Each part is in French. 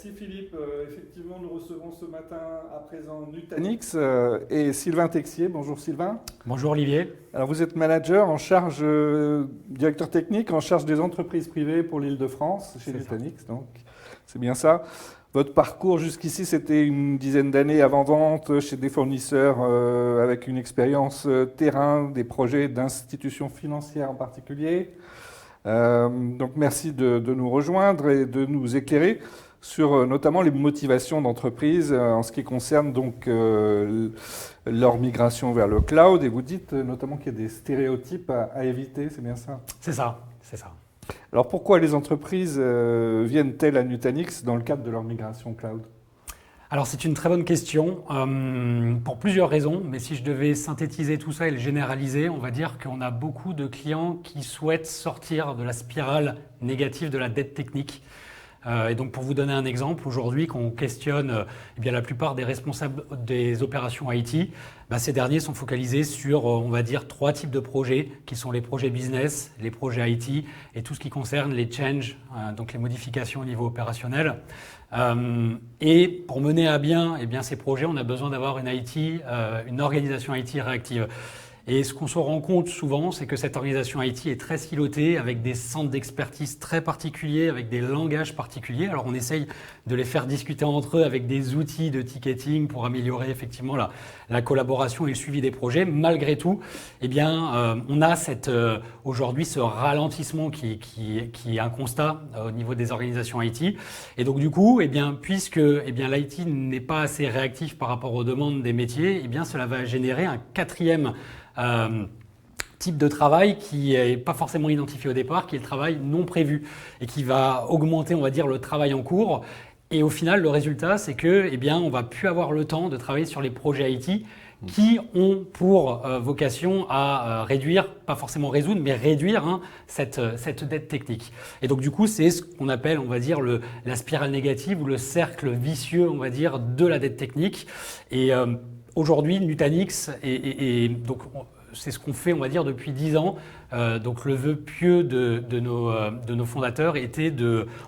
Merci Philippe. Effectivement, nous recevons ce matin à présent Nutanix et Sylvain Texier. Bonjour Sylvain. Bonjour Olivier. Alors vous êtes manager en charge, directeur technique en charge des entreprises privées pour l'Île-de-France chez Nutanix, donc c'est bien ça. Votre parcours jusqu'ici, c'était une dizaine d'années avant-vente chez des fournisseurs avec une expérience terrain, des projets d'institutions financières en particulier. Donc merci de nous rejoindre et de nous éclairer sur notamment les motivations d'entreprises en ce qui concerne donc leur migration vers le cloud. Et vous dites notamment qu'il y a des stéréotypes à éviter, c'est bien ça? C'est ça, c'est ça. Alors pourquoi les entreprises viennent-elles à Nutanix dans le cadre de leur migration cloud? Alors c'est une très bonne question pour plusieurs raisons, mais si je devais synthétiser tout ça et le généraliser, on va dire qu'on a beaucoup de clients qui souhaitent sortir de la spirale négative de la dette technique. Et donc pour vous donner un exemple, aujourd'hui quand on questionne eh bien, la plupart des responsables des opérations IT, ces derniers sont focalisés sur, on va dire, 3 types de projets qui sont les projets business, les projets IT et tout ce qui concerne les changes, donc les modifications au niveau opérationnel. Et pour mener à bien, eh bien ces projets, on a besoin d'avoir une IT, une organisation IT réactive. Et ce qu'on se rend compte souvent, c'est que cette organisation IT est très silotée, avec des centres d'expertise très particuliers, avec des langages particuliers. Alors on essaye de les faire discuter entre eux avec des outils de ticketing pour améliorer effectivement la collaboration et le suivi des projets. Malgré tout, eh bien, on a aujourd'hui ce ralentissement qui est un constat au niveau des organisations IT. Et donc du coup, eh bien, puisque l'IT n'est pas assez réactif par rapport aux demandes des métiers, eh bien, cela va générer un quatrième type de travail qui n'est pas forcément identifié au départ, qui est le travail non prévu et qui va augmenter, on va dire, le travail en cours. Et au final, le résultat, c'est que, eh bien, on va plus avoir le temps de travailler sur les projets IT qui ont pour vocation à réduire, pas forcément résoudre, mais réduire cette dette technique. Et donc du coup, c'est ce qu'on appelle, on va dire, la spirale négative ou le cercle vicieux, on va dire, de la dette technique. Et aujourd'hui, Nutanix, et donc c'est ce qu'on fait, on va dire, depuis 10 ans. Donc le vœu pieux de nos fondateurs était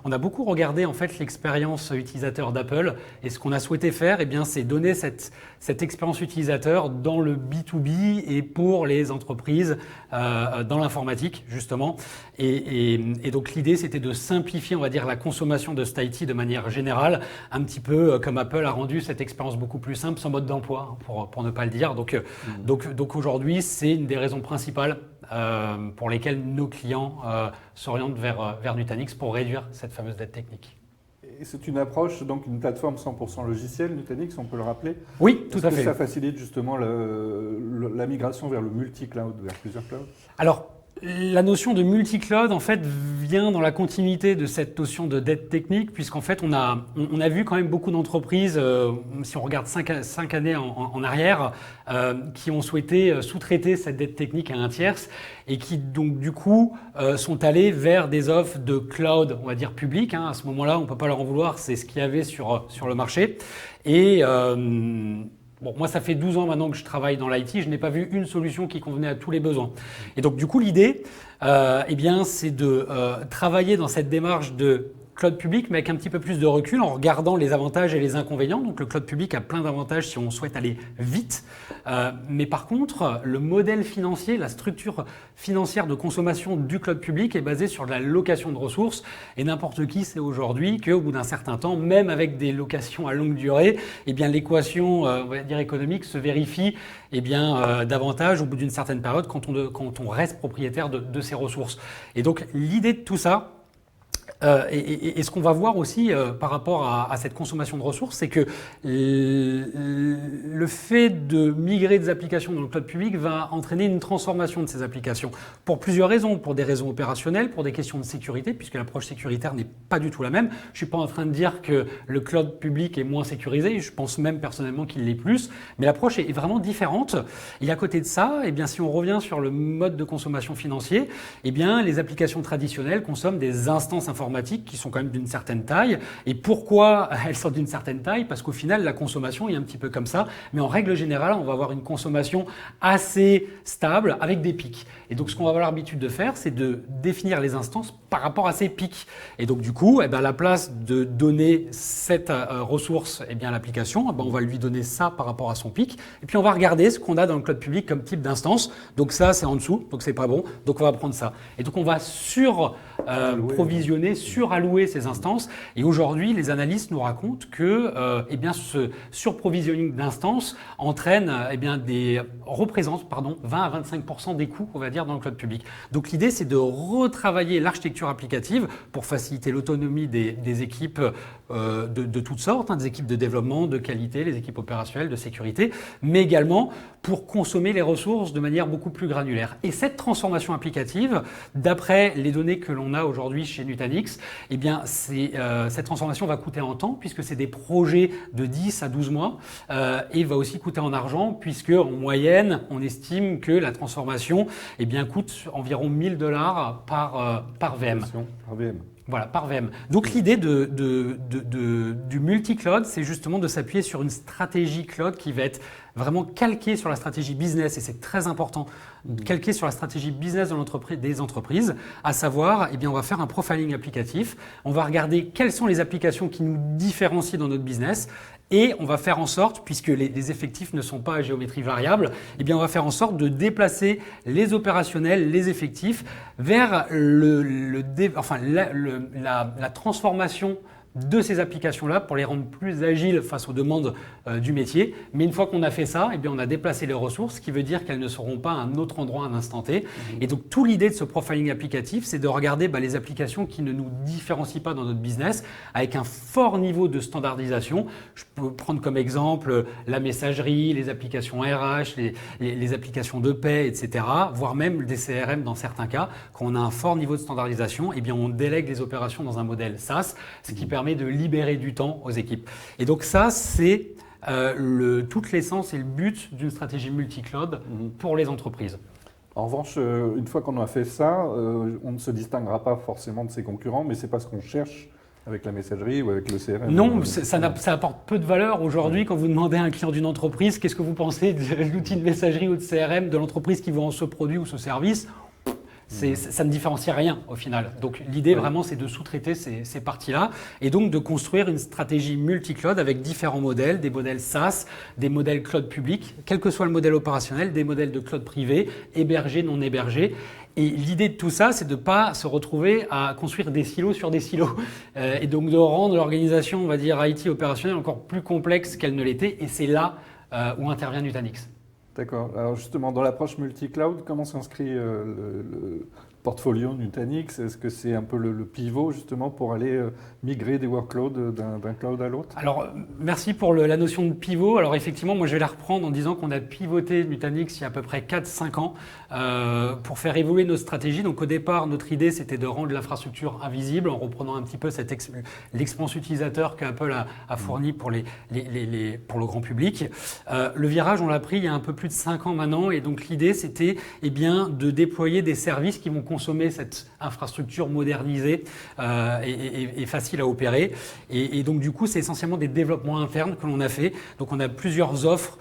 on a beaucoup regardé en fait l'expérience utilisateur d'Apple, et ce qu'on a souhaité faire, eh bien, c'est donner cette expérience utilisateur dans le B2B et pour les entreprises dans l'informatique justement. Et donc l'idée, c'était de simplifier, on va dire, la consommation de cet IT de manière générale, un petit peu comme Apple a rendu cette expérience beaucoup plus simple, sans mode d'emploi, pour ne pas le dire. Donc aujourd'hui, c'est une des raisons principales pour lesquels nos clients s'orientent vers Nutanix pour réduire cette fameuse dette technique. Et c'est une approche, donc une plateforme 100% logicielle, Nutanix, on peut le rappeler? Oui, tout à fait. Est-ce que ça facilite justement la migration vers le multi-cloud, vers plusieurs clouds? Alors, la notion de multi-cloud, en fait, vient dans la continuité de cette notion de dette technique, puisqu'en fait, on a vu quand même beaucoup d'entreprises, si on regarde 5 années en arrière, qui ont souhaité sous-traiter cette dette technique à un tierce et qui, donc, du coup, sont allés vers des offres de cloud, on va dire, public. À ce moment-là, on ne peut pas leur en vouloir, c'est ce qu'il y avait sur le marché. Et bon, moi, ça fait 12 ans maintenant que je travaille dans l'IT. Je n'ai pas vu une solution qui convenait à tous les besoins. Et donc, du coup, l'idée, eh bien, c'est de travailler dans cette démarche de cloud public, mais avec un petit peu plus de recul en regardant les avantages et les inconvénients. Donc, le cloud public a plein d'avantages si on souhaite aller vite. Mais par contre, le modèle financier, la structure financière de consommation du cloud public est basée sur de la location de ressources. Et n'importe qui sait aujourd'hui qu'au bout d'un certain temps, même avec des locations à longue durée, eh bien, l'équation, on va dire économique, se vérifie eh bien, davantage au bout d'une certaine période quand on reste propriétaire de ces ressources. Et donc, l'idée de tout ça, et ce qu'on va voir aussi par rapport à cette consommation de ressources, c'est que le fait de migrer des applications dans le cloud public va entraîner une transformation de ces applications pour plusieurs raisons, pour des raisons opérationnelles, pour des questions de sécurité, puisque l'approche sécuritaire n'est pas du tout la même. Je suis pas en train de dire que le cloud public est moins sécurisé, je pense même personnellement qu'il l'est plus, mais l'approche est vraiment différente. Et à côté de ça, eh bien, si on revient sur le mode de consommation financier, eh bien, les applications traditionnelles consomment des instances informatiques informatiques qui sont quand même d'une certaine taille. Et pourquoi elles sont d'une certaine taille? Parce qu'au final, la consommation est un petit peu comme ça. Mais en règle générale, on va avoir une consommation assez stable avec des pics. Et donc, ce qu'on va avoir l'habitude de faire, c'est de définir les instances par rapport à ces pics. Et donc, du coup, à la place de donner cette ressource à l'application, on va lui donner ça par rapport à son pic. Et puis, on va regarder ce qu'on a dans le cloud public comme type d'instance. Donc, ça, c'est en dessous. Donc, c'est pas bon. Donc, on va prendre ça. Et donc, on va provisionner, surallouer ces instances. Et aujourd'hui, les analystes nous racontent que ce surprovisioning d'instances représente 20 à 25% des coûts, on va dire, dans le cloud public. Donc l'idée, c'est de retravailler l'architecture applicative pour faciliter l'autonomie des équipes de toutes sortes, des équipes de développement, de qualité, les équipes opérationnelles, de sécurité, mais également pour consommer les ressources de manière beaucoup plus granulaire. Et cette transformation applicative, d'après les données que l'on a aujourd'hui chez Nutanix, cette transformation va coûter en temps puisque c'est des projets de 10 à 12 mois et va aussi coûter en argent puisque en moyenne, on estime que la transformation coûte environ $1000 par VM. Par VM. Voilà, par VM. Donc l'idée du multi-cloud, c'est justement de s'appuyer sur une stratégie cloud qui va être vraiment calquée sur la stratégie business, et c'est très important, calquée sur la stratégie business des entreprises, à savoir, on va faire un profiling applicatif, on va regarder quelles sont les applications qui nous différencient dans notre business, et on va faire en sorte, puisque les effectifs ne sont pas à géométrie variable, on va faire en sorte de déplacer les opérationnels, les effectifs vers la transformation de ces applications-là pour les rendre plus agiles face aux demandes du métier. Mais une fois qu'on a fait ça, on a déplacé les ressources, ce qui veut dire qu'elles ne seront pas à un autre endroit à un instant T. Et donc, toute l'idée de ce profiling applicatif, c'est de regarder les applications qui ne nous différencient pas dans notre business avec un fort niveau de standardisation. Je peux prendre comme exemple la messagerie, les applications RH, les applications de paie, etc., voire même des CRM dans certains cas. Quand on a un fort niveau de standardisation, on délègue les opérations dans un modèle SaaS, ce qui permet de libérer du temps aux équipes. Et donc ça, c'est toute l'essence et le but d'une stratégie multi-cloud pour les entreprises. En revanche, une fois qu'on a fait ça, on ne se distinguera pas forcément de ses concurrents, mais c'est pas ce qu'on cherche avec la messagerie ou avec le CRM. Non, ça apporte peu de valeur aujourd'hui. Quand vous demandez à un client d'une entreprise, qu'est-ce que vous pensez de l'outil de messagerie ou de CRM de l'entreprise qui vend ce produit ou ce service ? Ça ne différencie rien au final. Donc l'idée vraiment, c'est de sous-traiter ces parties-là et donc de construire une stratégie multi-cloud avec différents modèles, des modèles SaaS, des modèles cloud public, quel que soit le modèle opérationnel, des modèles de cloud privé, hébergés, non hébergés. Et l'idée de tout ça, c'est de ne pas se retrouver à construire des silos sur des silos et donc de rendre l'organisation, on va dire, IT opérationnelle encore plus complexe qu'elle ne l'était. Et c'est là où intervient Nutanix. D'accord. Alors justement, dans l'approche multi-cloud, comment s'inscrit le portfolio Nutanix? Est-ce que c'est un peu le pivot justement pour aller migrer des workloads d'un cloud à l'autre? Alors, merci pour la notion de pivot. Alors effectivement, moi je vais la reprendre en disant qu'on a pivoté Nutanix il y a à peu près 4-5 ans pour faire évoluer nos stratégies. Donc au départ, notre idée c'était de rendre l'infrastructure invisible en reprenant un petit peu l'expérience utilisateur qu'Apple a fourni pour le grand public. Le virage, on l'a pris il y a un peu plus de 5 ans maintenant et donc l'idée c'était de déployer des services qui vont consommer cette infrastructure modernisée et facile à opérer. Et donc du coup, c'est essentiellement des développements internes que l'on a fait. Donc on a plusieurs offres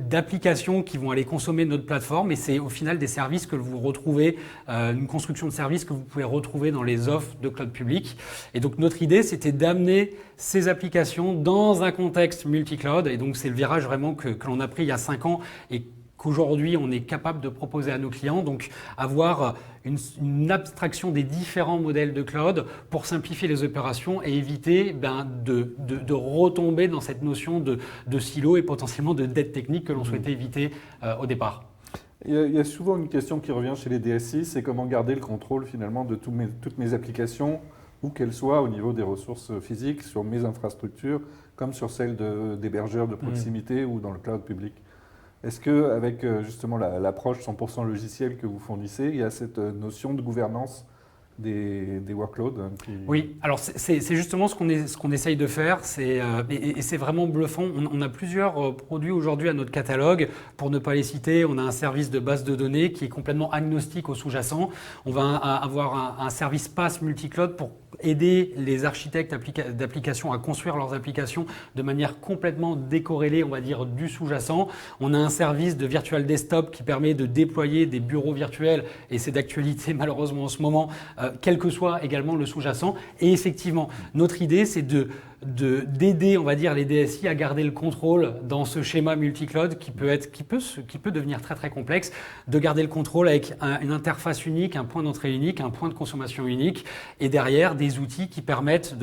d'applications qui vont aller consommer notre plateforme et c'est au final des services que vous retrouvez, une construction de services que vous pouvez retrouver dans les offres de cloud public. Et donc notre idée, c'était d'amener ces applications dans un contexte multi-cloud. Et donc c'est le virage vraiment que l'on a pris il y a 5 ans et qu'aujourd'hui on est capable de proposer à nos clients, donc avoir une abstraction des différents modèles de cloud pour simplifier les opérations et éviter de retomber dans cette notion de silo et potentiellement de dette technique que l'on souhaitait éviter au départ. Il y a souvent une question qui revient chez les DSI, c'est comment garder le contrôle finalement de toutes mes applications, où qu'elles soient au niveau des ressources physiques, sur mes infrastructures, comme sur celles d'hébergeurs de proximité ou dans le cloud public. Est-ce qu'avec justement l'approche 100% logicielle que vous fournissez, il y a cette notion de gouvernance des workloads Oui, alors c'est justement ce qu'on essaye de faire, et c'est vraiment bluffant. On a plusieurs produits aujourd'hui à notre catalogue, pour ne pas les citer. On a un service de base de données qui est complètement agnostique au sous-jacent. On va avoir un service PaaS multicloud pour aider les architectes d'applications à construire leurs applications de manière complètement décorrélée, on va dire, du sous-jacent. On a un service de virtual desktop qui permet de déployer des bureaux virtuels, et c'est d'actualité malheureusement en ce moment, quel que soit également le sous-jacent. Et effectivement, notre idée, c'est d'aider, on va dire, les DSI à garder le contrôle dans ce schéma multicloud qui peut devenir très très complexe, de garder le contrôle avec une interface unique, un point d'entrée unique, un point de consommation unique, et derrière des outils qui permettent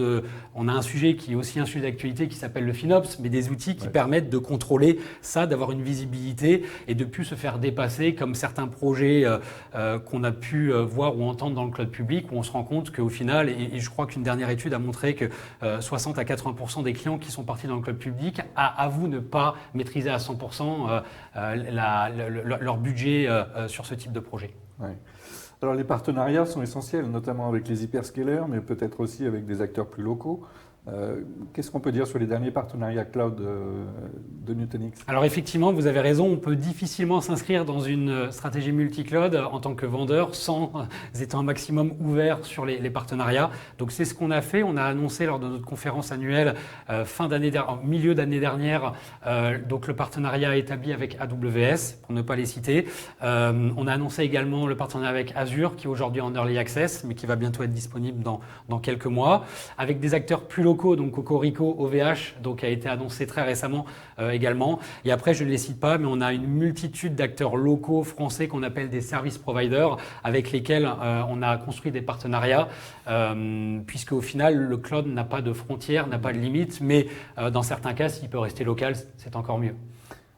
on a un sujet qui est aussi un sujet d'actualité qui s'appelle le FinOps, mais des outils qui permettent de contrôler ça, d'avoir une visibilité et de plus se faire dépasser comme certains projets qu'on a pu voir ou entendre dans le cloud public, où on se rend compte qu'au final, et je crois qu'une dernière étude a montré que 60 à 80% des clients qui sont partis dans le cloud public avouent ne pas maîtriser à 100% leur budget sur ce type de projet. Ouais. Alors les partenariats sont essentiels, notamment avec les hyperscalers, mais peut-être aussi avec des acteurs plus locaux. Qu'est-ce qu'on peut dire sur les derniers partenariats cloud de Nutanix? Alors effectivement, vous avez raison, on peut difficilement s'inscrire dans une stratégie multi-cloud en tant que vendeur sans étant un maximum ouvert sur les partenariats. Donc c'est ce qu'on a fait. On a annoncé lors de notre conférence annuelle milieu d'année dernière, donc le partenariat établi avec AWS, pour ne pas les citer. On a annoncé également le partenariat avec Azure, qui est aujourd'hui en early access, mais qui va bientôt être disponible dans quelques mois, avec des acteurs plus locaux, donc Cocorico, OVH, donc a été annoncé très récemment également. Et après, je ne les cite pas, mais on a une multitude d'acteurs locaux français qu'on appelle des service providers, avec lesquels on a construit des partenariats, puisque au final, le cloud n'a pas de frontières, n'a pas de limites, mais dans certains cas, s'il peut rester local, c'est encore mieux.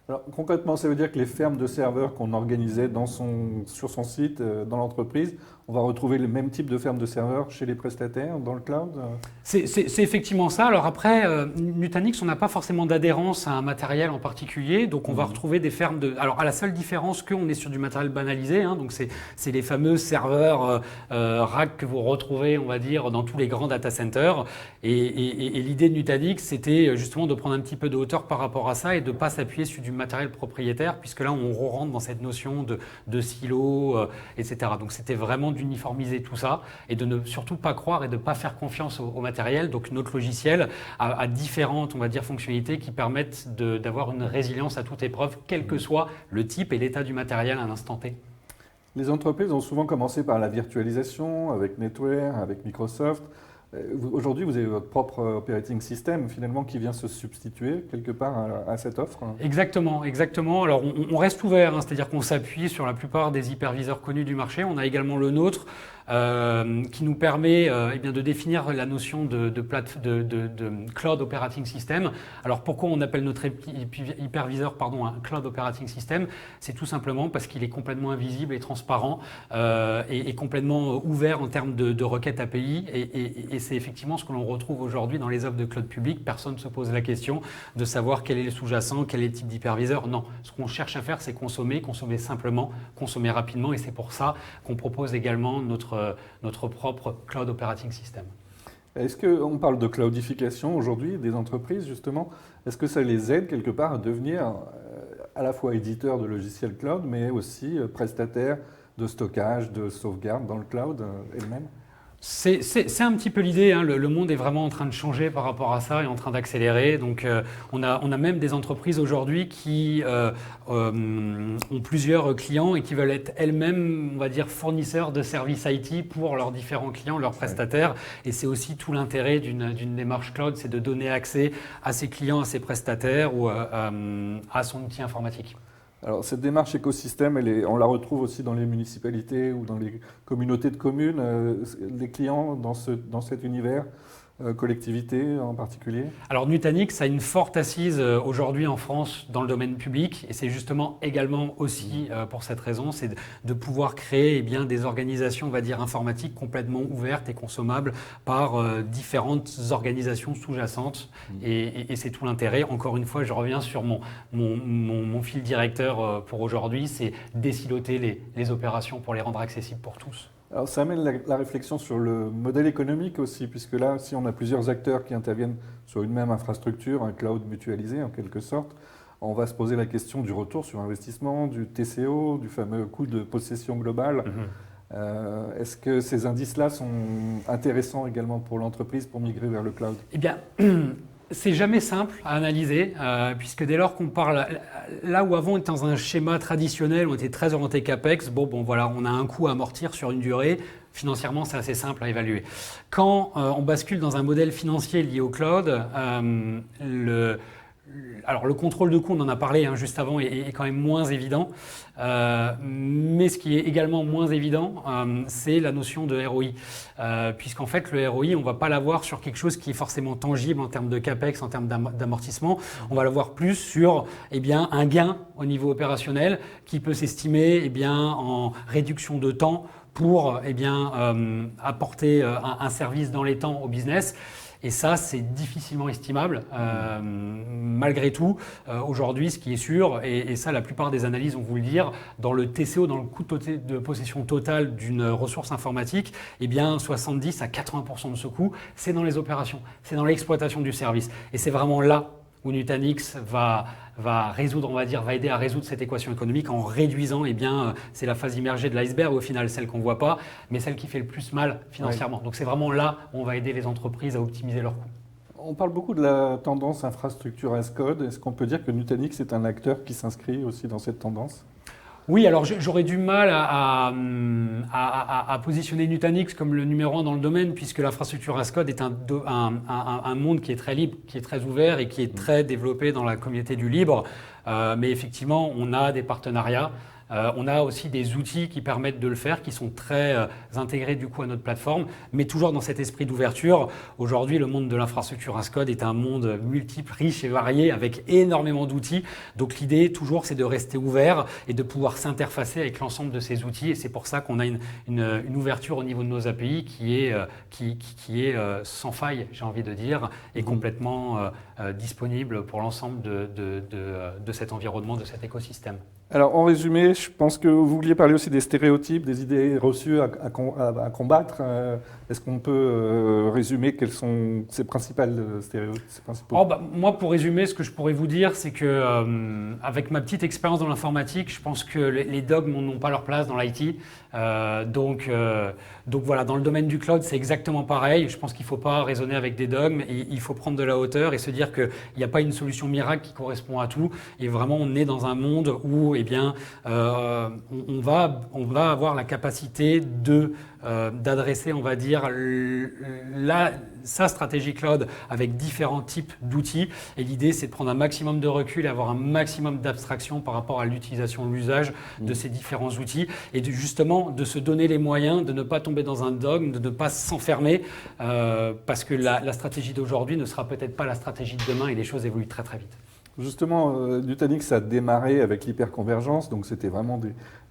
Alors, concrètement, ça veut dire que les fermes de serveurs qu'on organisait sur son site, dans l'entreprise, on va retrouver le même type de ferme de serveurs chez les prestataires dans le cloud? C'est effectivement ça. Alors après, Nutanix, on n'a pas forcément d'adhérence à un matériel en particulier, donc on va retrouver des fermes Alors à la seule différence qu'on est sur du matériel banalisé, donc c'est les fameux serveurs rack que vous retrouvez, on va dire, dans tous les grands data centers. Et l'idée de Nutanix, c'était justement de prendre un petit peu de hauteur par rapport à ça et de ne pas s'appuyer sur du matériel propriétaire, puisque là on rentre dans cette notion de silo, etc. Donc c'était vraiment d'uniformiser tout ça et de ne surtout pas croire et de ne pas faire confiance au matériel. Donc notre logiciel a différentes, on va dire, fonctionnalités qui permettent d'avoir une résilience à toute épreuve, quel que soit le type et l'état du matériel à un instant T. Les entreprises ont souvent commencé par la virtualisation avec NetWare, avec Microsoft. Aujourd'hui, vous avez votre propre operating system finalement qui vient se substituer quelque part à cette offre. Exactement. Alors on reste ouvert, c'est-à-dire qu'on s'appuie sur la plupart des hyperviseurs connus du marché. On a également le nôtre qui nous permet de définir la notion de Cloud Operating System. Alors pourquoi on appelle notre hyperviseur un Cloud Operating System? C'est tout simplement parce qu'il est complètement invisible et transparent et complètement ouvert en termes de requêtes API et c'est effectivement ce que l'on retrouve aujourd'hui dans les offres de cloud public. Personne ne se pose la question de savoir quel est le sous-jacent, quel est le type d'hyperviseur. Non, ce qu'on cherche à faire, c'est consommer simplement, consommer rapidement et c'est pour ça qu'on propose également notre propre Cloud Operating System. Est-ce qu'on parle de cloudification aujourd'hui des entreprises justement? Est-ce que ça les aide quelque part à devenir à la fois éditeurs de logiciels cloud mais aussi prestataires de stockage, de sauvegarde dans le cloud elle-même? C'est un petit peu l'idée, le monde est vraiment en train de changer par rapport à ça et en train d'accélérer. Donc on a même des entreprises aujourd'hui qui ont plusieurs clients et qui veulent être elles-mêmes, on va dire, fournisseurs de services IT pour leurs différents clients, leurs prestataires. Et c'est aussi tout l'intérêt d'une démarche cloud, c'est de donner accès à ses clients, à ses prestataires ou à son outil informatique. Alors, cette démarche écosystème, on la retrouve aussi dans les municipalités ou dans les communautés de communes, les clients dans cet univers, collectivités en particulier? Alors, Nutanix a une forte assise aujourd'hui en France dans le domaine public et c'est justement également aussi pour cette raison, c'est de pouvoir créer des organisations, on va dire, informatiques complètement ouvertes et consommables par différentes organisations sous-jacentes et c'est tout l'intérêt. Encore une fois, je reviens sur mon fil directeur pour aujourd'hui, c'est désiloter les opérations pour les rendre accessibles pour tous. Alors ça amène la réflexion sur le modèle économique aussi, puisque là, si on a plusieurs acteurs qui interviennent sur une même infrastructure, un cloud mutualisé en quelque sorte, on va se poser la question du retour sur investissement, du TCO, du fameux coût de possession globale. Est-ce que ces indices-là sont intéressants également pour l'entreprise pour migrer vers le cloud? Eh bien, c'est jamais simple à analyser, puisque dès lors qu'on parle, là où avant on était dans un schéma traditionnel, on était très orienté CAPEX, bon voilà, on a un coût à amortir sur une durée, financièrement c'est assez simple à évaluer. Quand on bascule dans un modèle financier lié au cloud, alors le contrôle de coût, on en a parlé juste avant, est quand même moins évident. Mais ce qui est également moins évident, c'est la notion de ROI. Puisqu'en fait, le ROI, on ne va pas l'avoir sur quelque chose qui est forcément tangible en termes de CAPEX, en termes d'amortissement. On va l'avoir plus sur un gain au niveau opérationnel qui peut s'estimer en réduction de temps pour apporter un service dans les temps au business. Et ça, c'est difficilement estimable. Malgré tout, aujourd'hui, ce qui est sûr, et ça, la plupart des analyses vont vous le dire, dans le TCO, dans le coût de possession totale d'une ressource informatique, 70 à 80% de ce coût, c'est dans les opérations, c'est dans l'exploitation du service. Et c'est vraiment là où Nutanix va résoudre, va aider à résoudre cette équation économique en réduisant, c'est la phase immergée de l'iceberg au final, celle qu'on ne voit pas, mais celle qui fait le plus mal financièrement. Donc c'est vraiment là où on va aider les entreprises à optimiser leurs coûts. On parle beaucoup de la tendance infrastructure as code. Est-ce qu'on peut dire que Nutanix est un acteur qui s'inscrit aussi dans cette tendance ? Oui, alors j'aurais du mal à positionner Nutanix comme le numéro 1 dans le domaine, puisque l'infrastructure as code est un monde qui est très libre, qui est très ouvert et qui est très développé dans la communauté du libre. Mais effectivement, on a des partenariats. On a aussi des outils qui permettent de le faire, qui sont très intégrés du coup à notre plateforme, mais toujours dans cet esprit d'ouverture. Aujourd'hui, le monde de l'infrastructure as code est un monde multiple, riche et varié, avec énormément d'outils. Donc l'idée, toujours, c'est de rester ouvert et de pouvoir s'interfacer avec l'ensemble de ces outils. Et c'est pour ça qu'on a une ouverture au niveau de nos API qui est sans faille, j'ai envie de dire, et complètement disponible pour l'ensemble de cet environnement, de cet écosystème. Alors, en résumé, je pense que vous vouliez parler aussi des stéréotypes, des idées reçues à combattre. Est-ce qu'on peut résumer quels sont ces principaux stéréotypes Moi, pour résumer, ce que je pourrais vous dire, c'est que avec ma petite expérience dans l'informatique, je pense que les dogmes n'ont pas leur place dans l'IT. Donc voilà, dans le domaine du cloud, c'est exactement pareil. Je pense qu'il ne faut pas raisonner avec des dogmes. Il faut prendre de la hauteur et se dire qu'il n'y a pas une solution miracle qui correspond à tout. Et vraiment, on est dans un monde où on va avoir la capacité d'adresser, on va dire, sa stratégie cloud avec différents types d'outils. Et l'idée, c'est de prendre un maximum de recul et avoir un maximum d'abstraction par rapport à l'utilisation, l'usage de ces différents outils et justement de se donner les moyens de ne pas tomber dans un dogme, de ne pas s'enfermer parce que la stratégie d'aujourd'hui ne sera peut-être pas la stratégie de demain et les choses évoluent très très vite. Justement, Nutanix a démarré avec l'hyperconvergence, donc c'était vraiment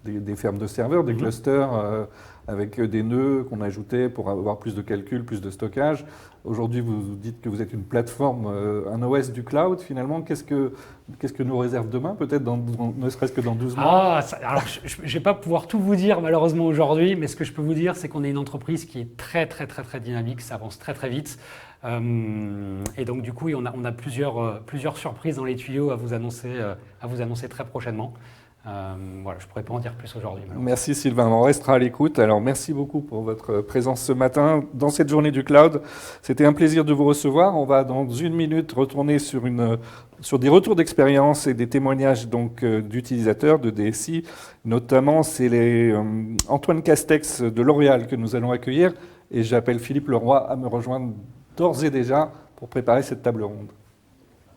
des fermes de serveurs, des clusters avec des nœuds qu'on ajoutait pour avoir plus de calcul, plus de stockage. Aujourd'hui, vous dites que vous êtes une plateforme, un OS du cloud finalement. Qu'est-ce que nous réserve demain, peut-être ne serait-ce que dans 12 mois Alors, je ne vais pas pouvoir tout vous dire malheureusement aujourd'hui, mais ce que je peux vous dire, c'est qu'on est une entreprise qui est très très très très dynamique, ça avance très très vite. Et donc du coup, on a plusieurs surprises dans les tuyaux à vous annoncer très prochainement. Voilà, je ne pourrais pas en dire plus aujourd'hui. Merci Sylvain, on restera à l'écoute. Alors merci beaucoup pour votre présence ce matin dans cette journée du cloud. C'était un plaisir de vous recevoir. On va dans une minute retourner sur des retours d'expérience et des témoignages d'utilisateurs, de DSI. Notamment, c'est Antoine Castex de L'Oréal que nous allons accueillir. Et j'appelle Philippe Leroy à me rejoindre d'ores et déjà pour préparer cette table ronde.